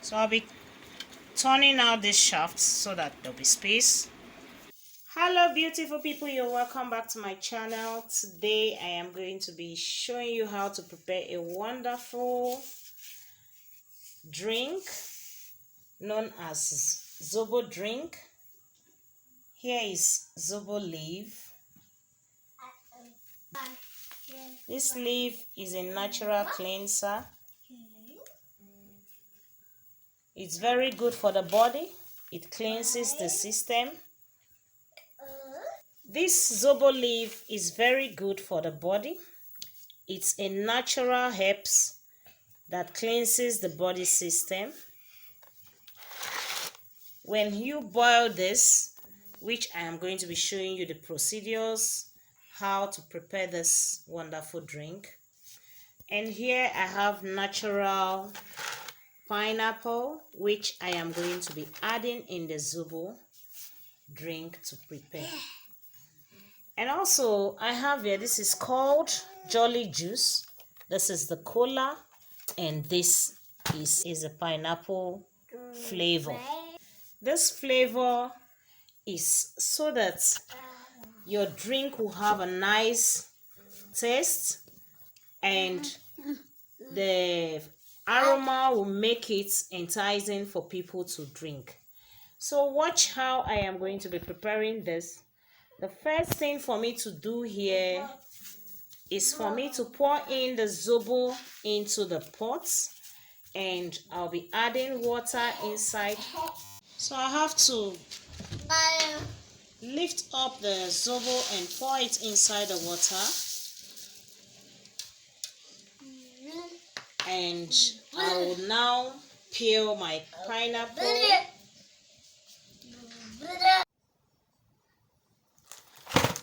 So I'll be turning out this shaft so that there'll be space. Hello beautiful people, you're welcome back to my channel. Today I am going to be showing you how to prepare a wonderful drink known as Zobo drink. Here is Zobo leaf. This leaf is a natural cleanser. It's very good for the body. It cleanses the system. This Zobo leaf is very good for the body. It's a natural herbs that cleanses the body system. When you boil this, which I am going to be showing you the procedures, how to prepare this wonderful drink. And here I have natural pineapple, which I am going to be adding in the Zobo drink to prepare. And also I have here, this is called Jolly Juice. This is the cola, and this is a pineapple flavor. This flavor is so that your drink will have a nice taste, and the aroma will make it enticing for people to drink. So watch how I am going to be preparing this. The first thing for me to do here is for me to pour in the Zobo into the pot, and I'll be adding water inside. So I have to lift up the Zobo and pour it inside the water, and I will now peel my pineapple.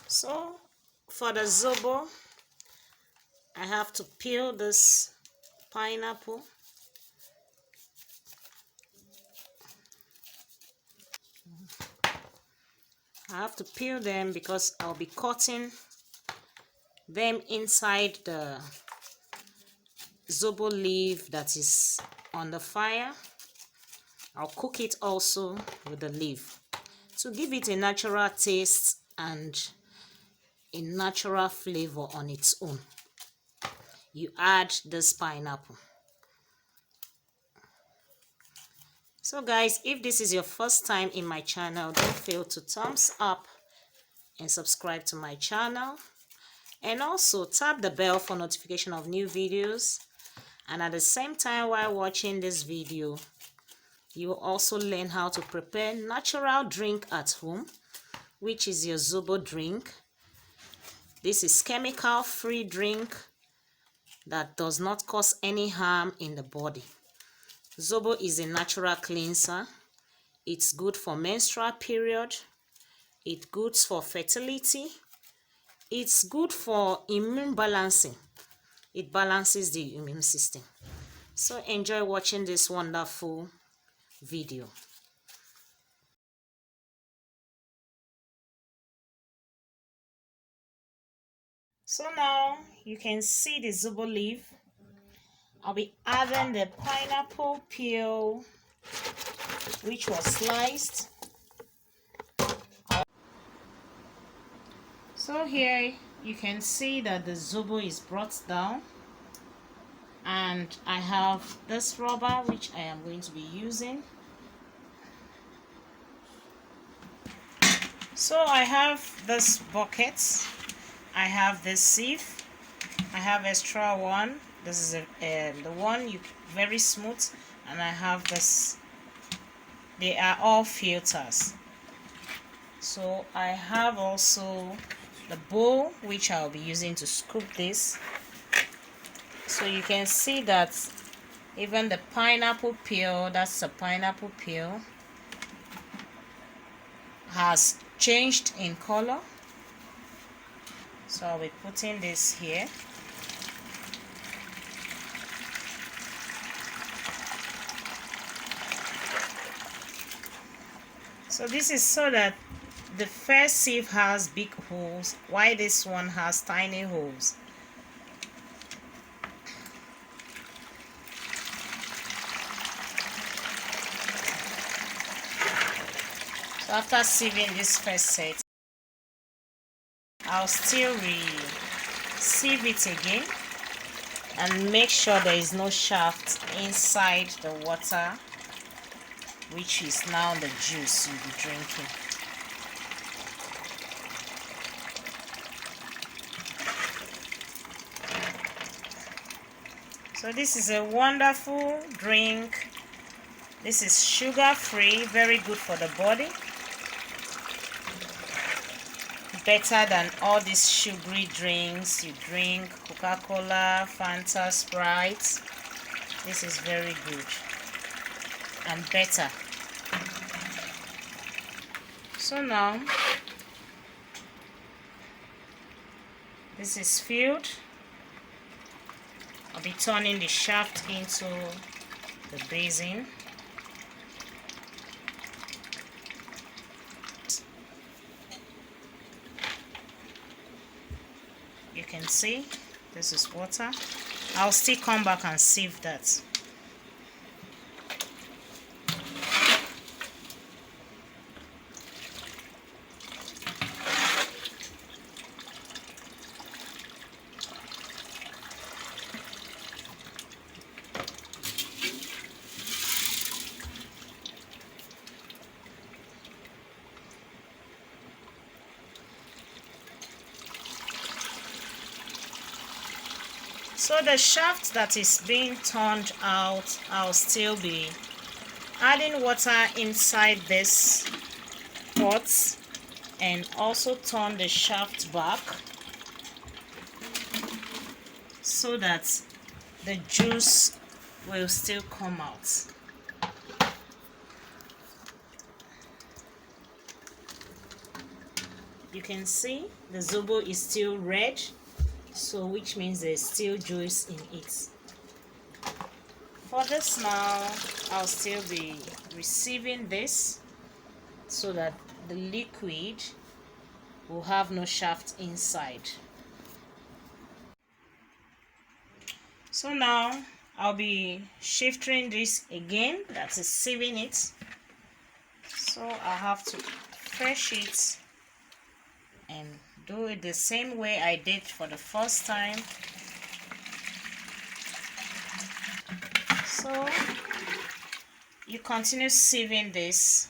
So for the Zobo, I have to peel this pineapple. I have to peel them because I'll be cutting them inside the Zobo leaf that is on the fire. I'll cook it also with the leaf to give it a natural taste and a natural flavor on its own. You add this pineapple. So guys, if this is your first time in my channel, don't fail to thumbs up and subscribe to my channel, and also tap the bell for notification of new videos. And at the same time, while watching this video, you will also learn how to prepare natural drink at home, which is your Zobo drink. This is chemical free drink that does not cause any harm in the body. Zobo is a natural cleanser. It's good for menstrual period. It's good for fertility. It's good for immune balancing. It balances the immune system. So enjoy watching this wonderful video. So now you can see the Zobo leaf. I'll be adding the pineapple peel, which was sliced. So here you can see that the Zobo is brought down, and I have this rubber which I am going to be using. So I have this bucket, I have this sieve, I have extra one. This is the one very smooth, and I have this. They are all filters. So I have also the bowl which I'll be using to scoop this. So you can see that even the pineapple peel, that's a pineapple peel, has changed in color. So I'll be putting this here. So this is so that the first sieve has big holes, while this one has tiny holes. after sieving this first set, I'll still sieve it again and make sure there is no shaft inside the water, which is now the juice you'll be drinking. So this is a wonderful drink. This is sugar-free, very good for the body. Better than all these sugary drinks you drink, Coca-Cola, Fanta, Sprite. This is very good and better. So now this is filled. I'll be turning the shaft into the basin. You can see this is water. I'll still come back and sieve that. So the shaft that is being turned out, I'll still be adding water inside this pot and also turn the shaft back so that the juice will still come out. You can see the Zobo is still red, so which means there's still juice in it. For this now, I'll still be receiving this so that the liquid will have no shaft inside. So now I'll be shifting this again, that is sieving it. So I'll have to fresh it and do it the same way I did for the first time. So you continue sieving this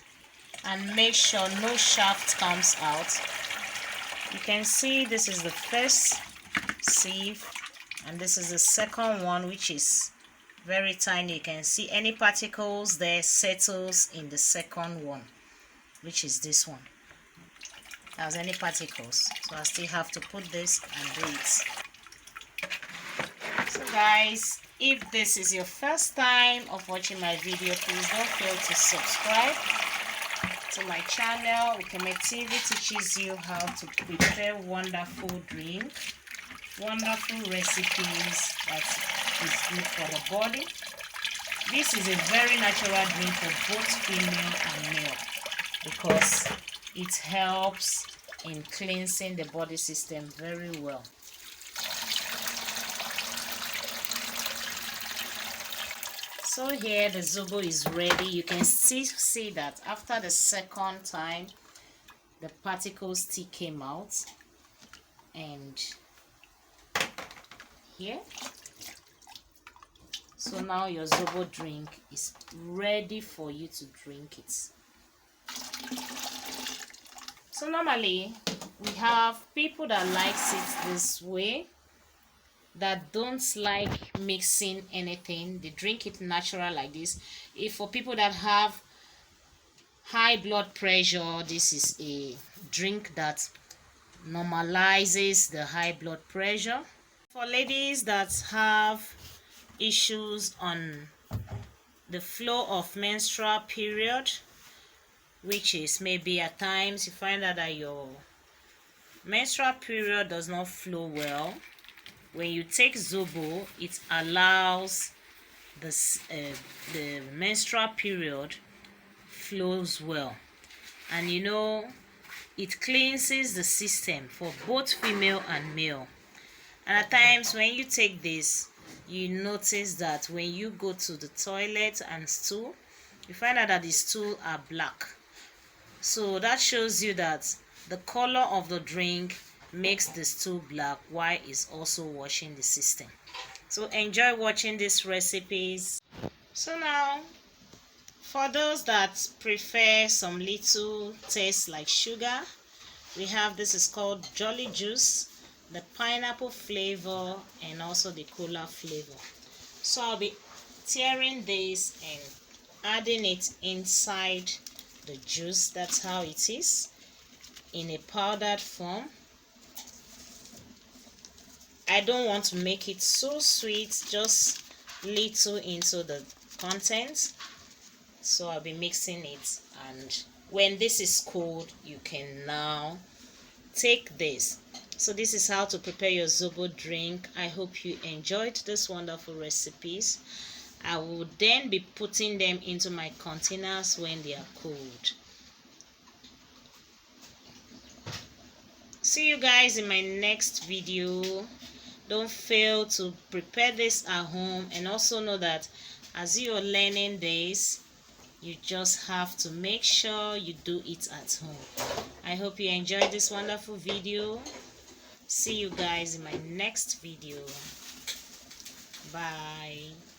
and make sure no shaft comes out. You can see this is the first sieve and this is the second one, which is very tiny. You can see any particles there settles in the second one, which is this one. There's any particles, so I still have to put this and do it. So guys, if this is your first time of watching my video, please don't fail to subscribe to my channel. Ukeme TV teaches you how to prepare wonderful drink, wonderful recipes that is good for the body. This is a very natural drink for both female and male because it helps in cleansing the body system very well. So here the Zobo is ready. You can see that after the second time the particles still came out, and here. So now your Zobo drink is ready for you to drink it. So normally we have people that likes it this way, that don't like mixing anything. They drink it natural like this. If for people that have high blood pressure, this is a drink that normalizes the high blood pressure. For ladies that have issues on the flow of menstrual period, which is maybe at times you find out that your menstrual period does not flow well, when you take Zobo, it allows the menstrual period flows well, and you know, it cleanses the system for both female and male. And at times when you take this, you notice that when you go to the toilet and stool, you find out that the stool are black. So that shows you that the color of the drink makes the stool black while it's also washing the system. So enjoy watching these recipes. So now, for those that prefer some little taste like sugar, we have, this is called Jolly Juice, the pineapple flavor and also the cola flavor. So I'll be tearing this and adding it inside the juice. That's how it is in a powdered form. I don't want to make it so sweet, just little into the content. So I'll be mixing it, and when this is cold, you can now take this. So this is how to prepare your Zobo drink. I hope you enjoyed this wonderful recipes. I will then be putting them into my containers when they are cold. See you guys in my next video. Don't fail to prepare this at home, and also know that as you're learning this, you just have to make sure you do it at home. I hope you enjoyed this wonderful video. See you guys in my next video. Bye.